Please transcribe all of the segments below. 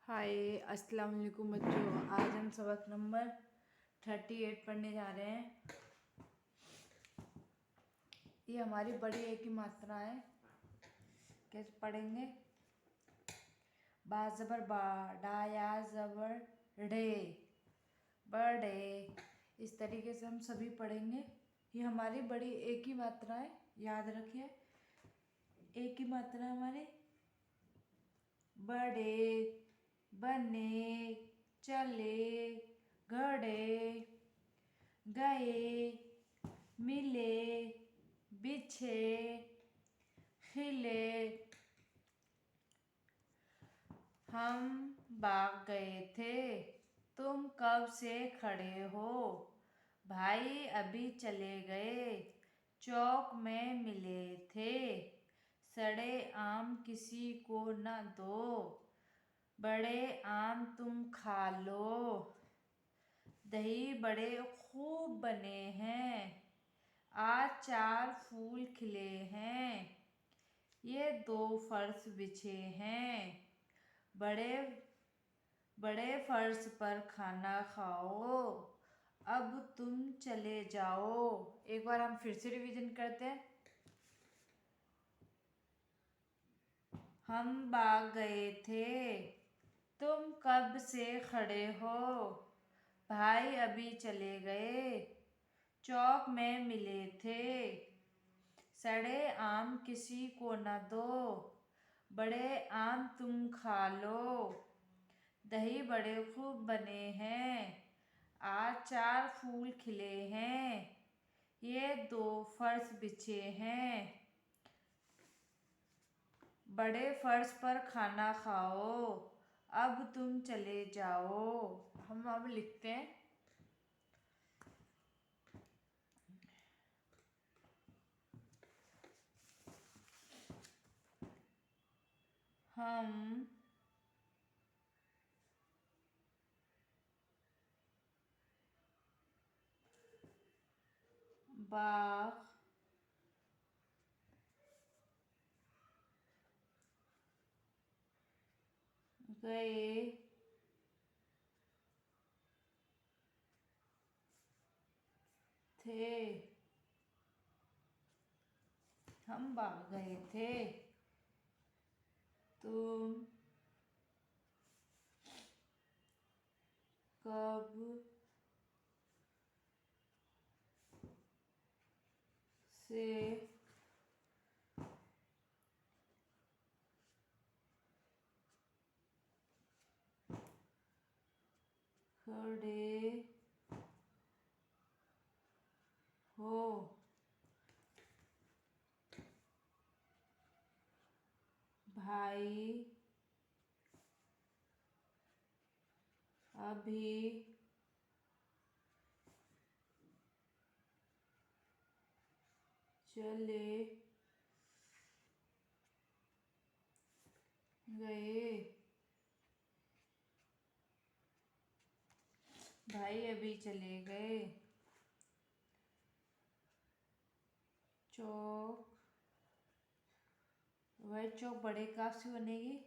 हाय अस्सलाम वालेकुम बच्चों। आज हम सबक नंबर 38 पढ़ने जा रहे हैं। ये हमारी बड़ी ए की मात्रा है। कैसे पढ़ेंगे? बा ज़बर बा, डा या ज़बर डे, बर्थडे। इस तरीके से हम सभी पढ़ेंगे। ये हमारी बड़ी ए की मात्रा है, याद रखिए। ए की मात्रा हमारी बड़े, बने, चले, घड़े, गए, मिले, बिछे, खिले। हम बाग गए थे। तुम कब से खड़े हो? भाई अभी चले गए। चौक में मिले थे। सड़े आम किसी को न दो। बड़े आम तुम खा लो। दही बड़े खूब बने हैं। आज 4 फूल खिले हैं। ये 2 फर्श बिछे हैं। बड़े बड़े फर्श पर खाना खाओ। अब तुम चले जाओ। एक बार हम फिर से रिवीजन करते हैं। हम बाग गए थे। तुम कब से खड़े हो? भाई अभी चले गए। चौक में मिले थे। सड़े आम किसी को न दो। बड़े आम तुम खा लो। दही बड़े खूब बने हैं। आज 4 फूल खिले हैं। ये 2 फर्श बिछे हैं। बड़े फर्श पर खाना खाओ। अब तुम चले जाओ। हम अब लिखते हैं। हम बाग गए थे। हम बाग गए थे। तुम कब से खड़े हो? भाई अभी चले गए। भाई अभी चले गए। चौक, वह चौक बड़े काफ से बनेगी।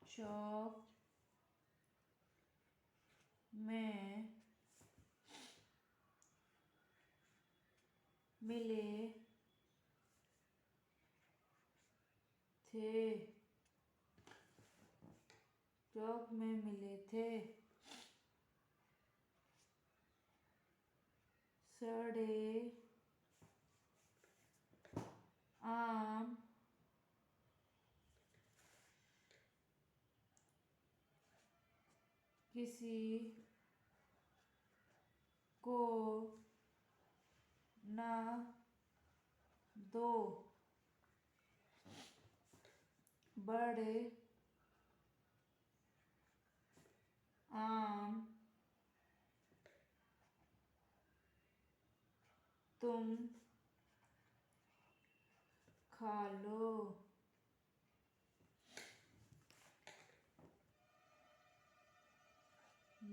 चौक में मिले थे। चौक में मिले थे। सड़े आम किसी को न दो। बड़े आम तुम खा लो।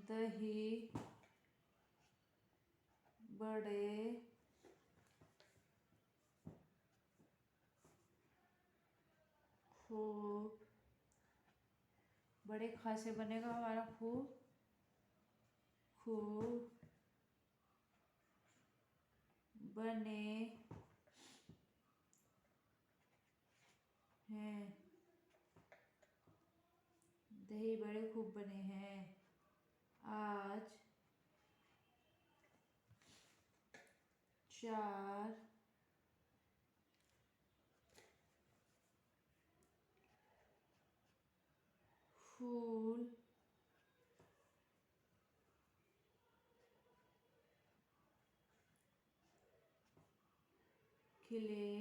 दही बड़े खूब, बड़े खा से बनेगा हमारा खूब, खूब बने हैं। दही बड़े खूब बने हैं। आज 4 फूल खिले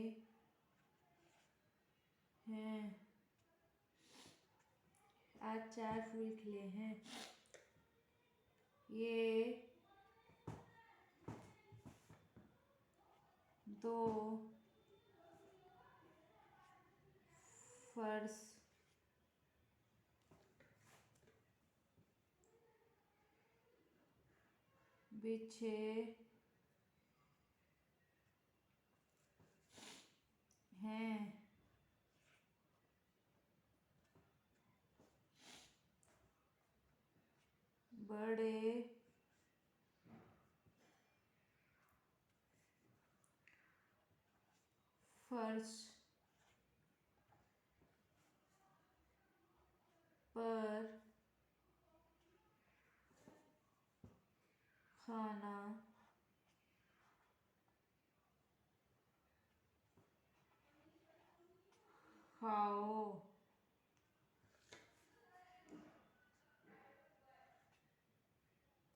हैं। आज 4 फूल खिले हैं। ये 2 फर्श बिछे हैं। बड़े फर्श पर खाना खाओ।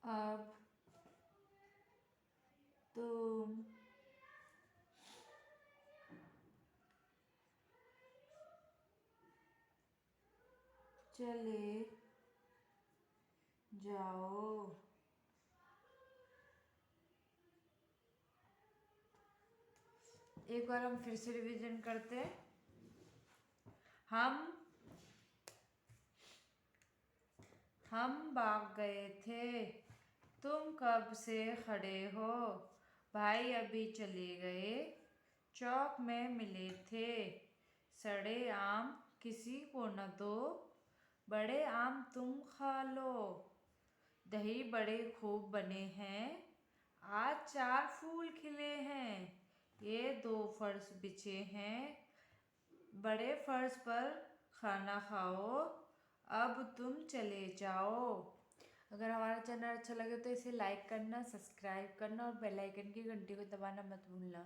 अब तुम चले जाओ। एक बार हम फिर से रिवीजन करते हैं। हम भाग गए थे, तुम कब से खड़े हो? भाई अभी चले गए, चौक में मिले थे। सड़े आम किसी को न दो, बड़े आम तुम खा लो। दही बड़े खूब बने हैं, आज 4 फूल खिले हैं। ये 2 फर्श बिछे हैं, बड़े फर्श पर खाना खाओ। अब तुम चले जाओ। अगर हमारा चैनल अच्छा लगे तो इसे लाइक करना, सब्सक्राइब करना और बेल आइकन की घंटी को दबाना मत भूलना।